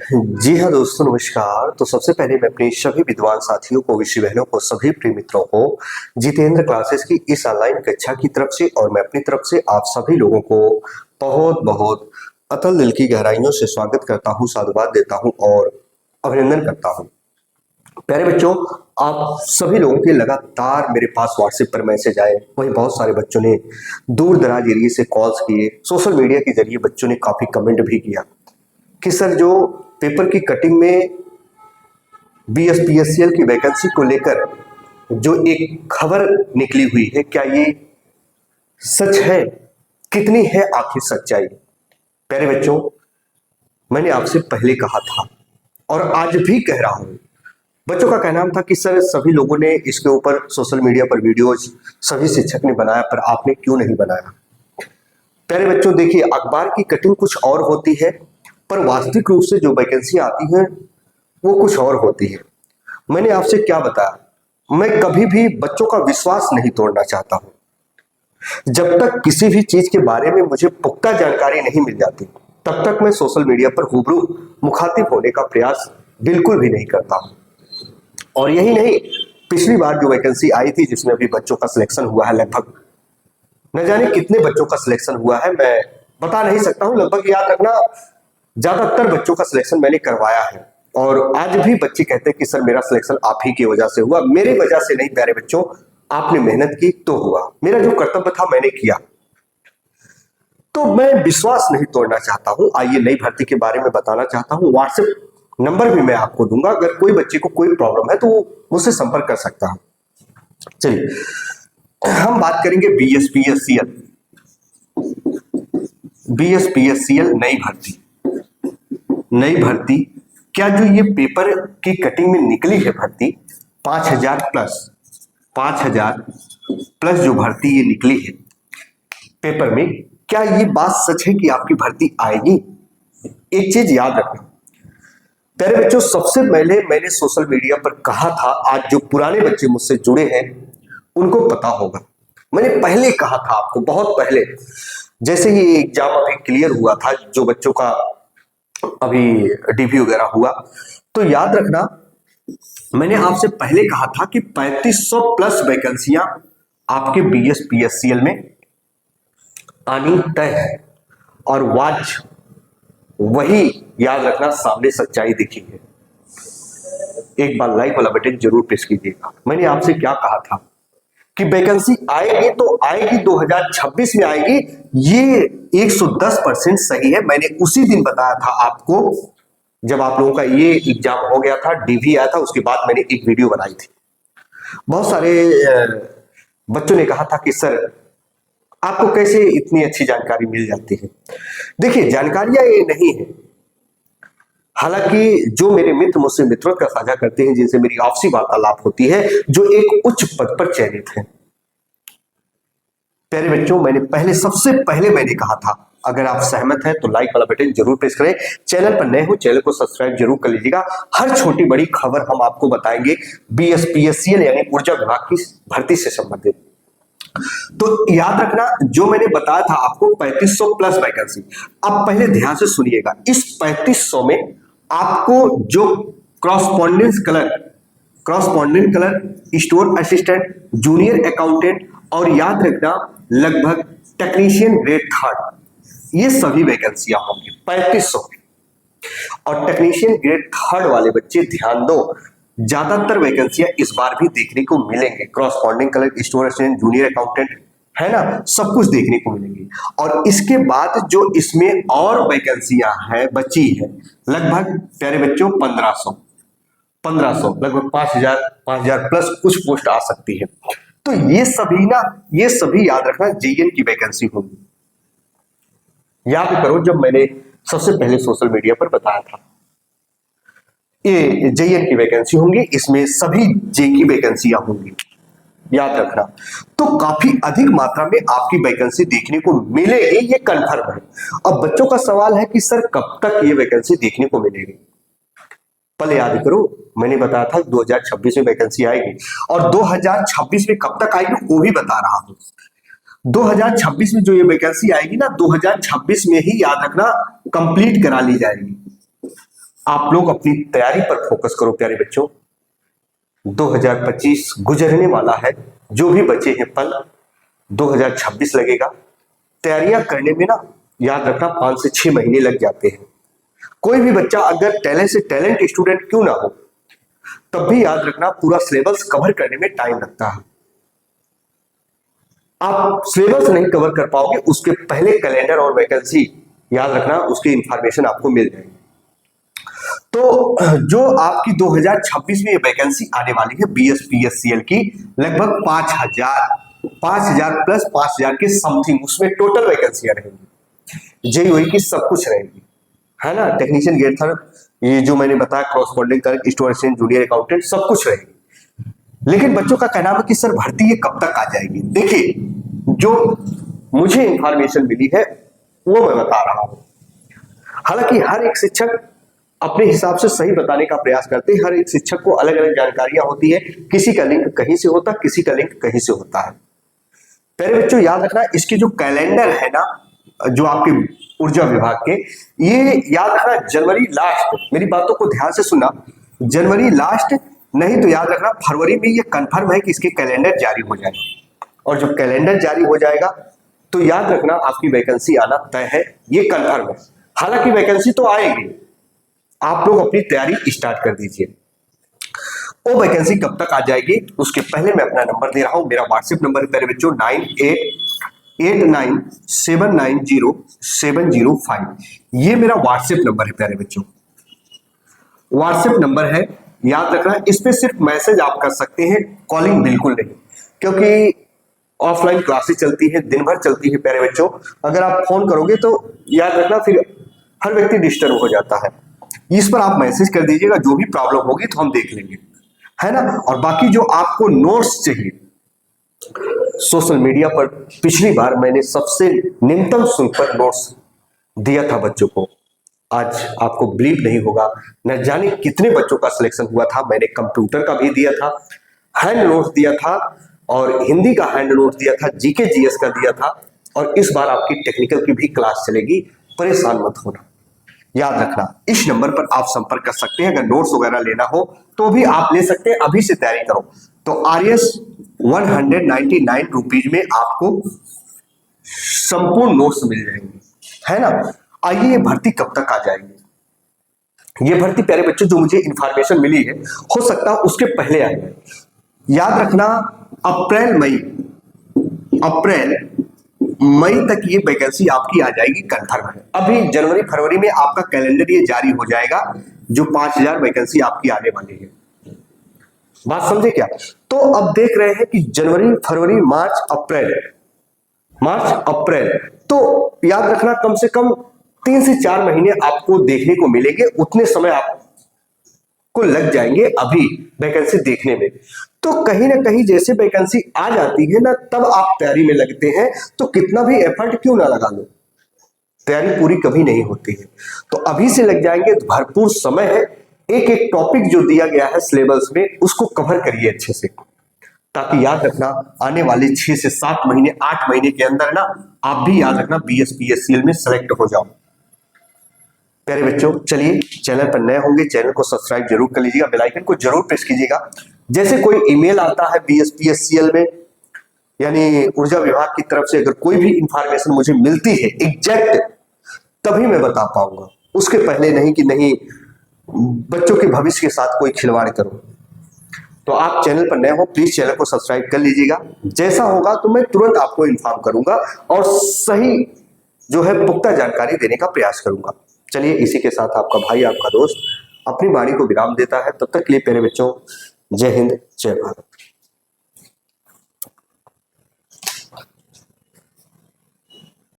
जी हाँ दोस्तों, नमस्कार। तो सबसे पहले मैं अपने सभी विद्वान साथियों को, विषय बहनों को, सभी प्रिय मित्रों को जितेंद्र क्लासेस की इस ऑनलाइन कक्षा की तरफ से और मैं अपनी तरफ से आप सभी लोगों को बहुत बहुत अतल दिल की गहराइयों से स्वागत करता हूँ, साधुवाद देता हूँ और अभिनंदन करता हूँ। प्यारे बच्चों, आप सभी लोगों के लगातार मेरे पास व्हाट्सएप पर मैसेज आए, वहीं बहुत सारे बच्चों ने दूर दराज एरिया से कॉल्स किए, सोशल मीडिया के जरिए बच्चों ने काफी कमेंट भी किया कि सर जो पेपर की कटिंग में BSPSCL की वैकेंसी को लेकर जो एक खबर निकली हुई है, क्या ये सच है? कितनी है आखिर सच्चाई? प्यारे बच्चों, मैंने आपसे पहले कहा था और आज भी कह रहा हूं। बच्चों का कहना था कि सर सभी लोगों ने इसके ऊपर सोशल मीडिया पर वीडियोज सभी शिक्षक ने बनाया, पर आपने क्यों नहीं बनाया? प्यारे बच्चों, देखिए, अखबार की कटिंग कुछ और होती है, पर वास्तविक रूप से जो वैकेंसी आती है वो कुछ और होती है। मैंने आपसे क्या बताया, मैं कभी भी बच्चों का विश्वास नहीं तोड़ना चाहता हूं। जब तक किसी भी चीज के बारे में मुझे पुख्ता जानकारी नहीं मिल जाती, तब तक मैं सोशल मीडिया पर रूबरू मुखातिब होने का प्रयास बिल्कुल भी नहीं करता हूं। और यही नहीं, पिछली बार जो वैकेंसी आई थी जिसमें अभी बच्चों का सिलेक्शन हुआ है, लगभग न जाने कितने बच्चों का सिलेक्शन हुआ है, मैं बता नहीं सकता हूं। लगभग याद रखना, ज्यादातर बच्चों का सिलेक्शन मैंने करवाया है और आज भी बच्चे कहते हैं कि सर मेरा सिलेक्शन आप ही की वजह से हुआ। मेरी वजह से नहीं प्यारे बच्चों, आपने मेहनत की तो हुआ। मेरा जो कर्तव्य था मैंने किया। तो मैं विश्वास नहीं तोड़ना चाहता हूं। आइए नई भर्ती के बारे में बताना चाहता हूं। व्हाट्सएप नंबर भी मैं आपको दूंगा, अगर कोई बच्चे को कोई प्रॉब्लम है तो वो मुझसे संपर्क कर सकता है। चलिए हम बात करेंगे BSPSCL नई भर्ती। नई भर्ती, क्या जो ये पेपर की कटिंग में निकली है भर्ती 5000 प्लस जो भर्ती ये निकली है पेपर में, क्या ये बात सच है कि आपकी भर्ती आएगी? एक चीज याद रखना प्यारे बच्चों, सबसे पहले मैंने सोशल मीडिया पर कहा था, आज जो पुराने बच्चे मुझसे जुड़े हैं उनको पता होगा, मैंने पहले कहा था आपको, बहुत पहले, जैसे ही एग्जाम अभी क्लियर हुआ था, जो बच्चों का अभी DP वगैरह हुआ, तो याद रखना मैंने आपसे पहले कहा था कि 3500 प्लस वैकेंसियां आपके BSPSCL में आनी तय है। और वाच वही याद रखना, सामने सच्चाई दिखी है। एक बार लाइक वाला बटन जरूर प्रेस कीजिएगा। मैंने आपसे क्या कहा था कि वैकेंसी आएगी तो आएगी, 2026 में आएगी, ये 110% सही है। मैंने उसी दिन बताया था आपको, जब आप लोगों का ये एग्जाम हो गया था, DV आया था, उसके बाद मैंने एक वीडियो बनाई थी। बहुत सारे बच्चों ने कहा था कि सर आपको कैसे इतनी अच्छी जानकारी मिल जाती है? देखिए, जानकारियां ये नहीं है, हालांकि जो मेरे मित्र मुझसे मित्रत्व का साझा करते हैं, जिनसे मेरी आपसी वार्तालाप होती है, जो एक उच्च पद पर चयनित है। प्यारे बच्चों, मैंने सबसे पहले मैंने कहा था, अगर आप सहमत हैं तो लाइक वाला बटन जरूर प्रेस करें। चैनल पर नए हो, चैनल को सब्सक्राइब जरूर कर लीजिएगा। हर छोटी बड़ी खबर हम आपको बताएंगे BSPSCL यानी ऊर्जा विभाग की भर्ती से संबंधित। तो याद रखना, जो मैंने बताया था आपको 3500 प्लस वैकेंसी, अब पहले ध्यान से सुनिएगा। इस 3500 में आपको जो correspondent clerk, store assistant, junior accountant और याद रखना लगभग टेक्नीशियन ग्रेड 3, ये सभी वैकेंसियां होंगी 3500 में। और टेक्नीशियन ग्रेड 3 वाले बच्चे ध्यान दो, ज्यादातर वैकेंसियां इस बार भी देखने को मिलेंगे। Corresponding colour, store assistant, junior accountant, है ना, सब कुछ देखने को मिलेंगे। और इसके बाद जो इसमें और वैकेंसियां हैं बची है, लगभग प्यारे बच्चों 1500 लगभग 5000 प्लस कुछ पोस्ट आ सकती है। तो ये सभी याद रखना JN की वैकेंसी होगी। याद करो, जब मैंने सबसे पहले सोशल मीडिया पर बताया था, ये JN की वैकेंसी होंगी, इसमें सभी J की वैकेंसियां होंगी, याद रखना। तो काफी अधिक मात्रा में आपकी वैकेंसी देखने को मिलेगी, ये कंफर्म है। अब बच्चों का सवाल है कि सर कब तक ये वैकेंसी देखने को मिलेगी? पहले याद करो, मैंने बताया था 2026 में वैकेंसी आएगी, और 2026 में कब तक आएगी वो भी बता रहा हूं। 2026 में जो ये वैकेंसी आएगी ना, 2026 में ही याद रखना कंप्लीट करा ली जाएगी। आप लोग अपनी तैयारी पर फोकस करो प्यारे बच्चों। 2025 गुजरने वाला है, जो भी बचे हैं पल 2026 लगेगा। तैयारियां करने में ना याद रखना 5 से 6 महीने लग जाते हैं। कोई भी बच्चा अगर टैलेंट से टैलेंट स्टूडेंट क्यों ना हो, तब भी याद रखना पूरा सिलेबस कवर करने में टाइम लगता है। आप सिलेबस नहीं कवर कर पाओगे, उसके पहले कैलेंडर और वैकेंसी याद रखना, उसकी इंफॉर्मेशन आपको मिल जाएगी। तो जो आपकी 2026 में वैकेंसी आने वाली है BSPSCL की, लगभग 5000 प्लस 5000 के समथिंग उसमें टोटल वैकेंसियां रहेंगी। JEE की सब कुछ रहेगी, है ना। टेक्नीशियन, गेट थर्ड, ये जो मैंने बताया, corresponding clerk, store assistant, junior accountant, सब कुछ रहेगी। लेकिन बच्चों का कहना है कि सर भर्ती ये कब तक आ जाएगी। देखिए, जो मुझे इंफॉर्मेशन मिली है वो मैं बता रहा हूं। हालांकि हर एक शिक्षक अपने हिसाब से सही बताने का प्रयास करते हैं। हर एक शिक्षक को अलग अलग जानकारियां होती है, किसी का लिंक कहीं से होता है, किसी का लिंक कहीं से होता है। पहले बच्चों याद रखना, इसके जो कैलेंडर है ना, जो आपके ऊर्जा विभाग के, ये याद रखना जनवरी लास्ट, मेरी बातों को ध्यान से सुनना, जनवरी लास्ट नहीं तो याद रखना फरवरी में ये कंफर्म है कि इसके कैलेंडर जारी हो जाएगा। और जब कैलेंडर जारी हो जाएगा तो याद रखना आपकी वैकेंसी आना तय है, ये कंफर्म है। हालांकि वैकेंसी तो आएगी, आप लोग अपनी तैयारी स्टार्ट कर दीजिए। वो वैकेंसी कब तक आ जाएगी उसके पहले मैं अपना नंबर दे रहा हूं। मेरा व्हाट्सएप नंबर है प्यारे बच्चों 9889790705। ये मेरा व्हाट्सएप नंबर है प्यारे बच्चों, व्हाट्सएप नंबर है, याद रखना। इस पे सिर्फ मैसेज आप कर सकते हैं, कॉलिंग बिल्कुल नहीं, क्योंकि ऑफलाइन क्लासेस चलती है, दिन भर चलती है प्यारे बच्चों। अगर आप फोन करोगे तो याद रखना फिर हर व्यक्ति डिस्टर्ब हो जाता है। इस पर आप मैसेज कर दीजिएगा, जो भी प्रॉब्लम होगी तो हम देख लेंगे, है ना। और बाकी जो आपको नोट्स चाहिए, सोशल मीडिया पर पिछली बार मैंने सबसे निम्नतम शुल्क पर नोट्स दिया था बच्चों को। आज आपको बिलीव नहीं होगा, न जाने कितने बच्चों का सिलेक्शन हुआ था। मैंने कंप्यूटर का भी दिया था, हैंड नोट्स दिया था, और हिंदी का हैंड नोट्स दिया था, GK GS का दिया था, और इस बार आपकी टेक्निकल की भी क्लास चलेगी। परेशान मत होना, याद रखना इस नंबर पर आप संपर्क कर सकते हैं। अगर नोट्स वगैरह लेना हो तो भी आप ले सकते हैं, अभी से तैयारी करो। तो RS 199 रुपीज में आपको संपूर्ण नोट्स मिल जाएंगे, है ना। आइए, ये भर्ती कब तक आ जाएगी। ये भर्ती प्यारे बच्चों जो मुझे इंफॉर्मेशन मिली है, हो सकता है उसके पहले आ जाए। याद रखना अप्रैल मई तक ये वैकेंसी आपकी आ जाएगी, कंफर्म है। अभी जनवरी फरवरी में आपका कैलेंडर ये जारी हो जाएगा, जो 5000 वैकेंसी आपकी आने वाली है। बात समझे क्या। तो अब देख रहे हैं कि जनवरी फरवरी मार्च अप्रैल, तो याद रखना कम से कम 3 से 4 महीने आपको देखने को मिलेंगे। उतने समय आपको लग जाएंगे अभी वैकेंसी देखने में। तो कहीं ना कहीं जैसे वैकेंसी आ जाती है ना, तब आप तैयारी में लगते हैं। तो कितना भी एफर्ट क्यों ना लगा लो, तैयारी पूरी कभी नहीं होती है। तो अभी से लग जाएंगे, भरपूर समय है। एक एक टॉपिक जो दिया गया है सिलेबस में, उसको कवर करिए अच्छे से, ताकि याद रखना आने वाले 6 से 7 महीने 8 महीने के अंदर ना आप भी याद रखना BSPSCL में सेलेक्ट हो जाओ। प्यारे बच्चों, चलिए, चैनल पर नए होंगे चैनल को सब्सक्राइब जरूर कर लीजिएगा, बेल आइकन को जरूर प्रेस कीजिएगा। जैसे कोई ईमेल आता है BSPSCL में, यानी ऊर्जा विभाग की तरफ से, अगर कोई भी इंफॉर्मेशन मुझे मिलती है एग्जैक्ट, तभी मैं बता पाऊंगा। उसके पहले नहीं कि नहीं बच्चों के भविष्य के साथ कोई खिलवाड़ करो। तो आप चैनल पर नए हो, प्लीज चैनल को सब्सक्राइब कर लीजिएगा। जैसा होगा तो मैं तुरंत आपको इन्फॉर्म करूंगा और सही जो है पुख्ता जानकारी देने का प्रयास करूंगा। चलिए, इसी के साथ आपका भाई, आपका दोस्त अपनी वाणी को विराम देता है। तब तक के लिए प्यारे बच्चों, जय हिंद, जय भारत।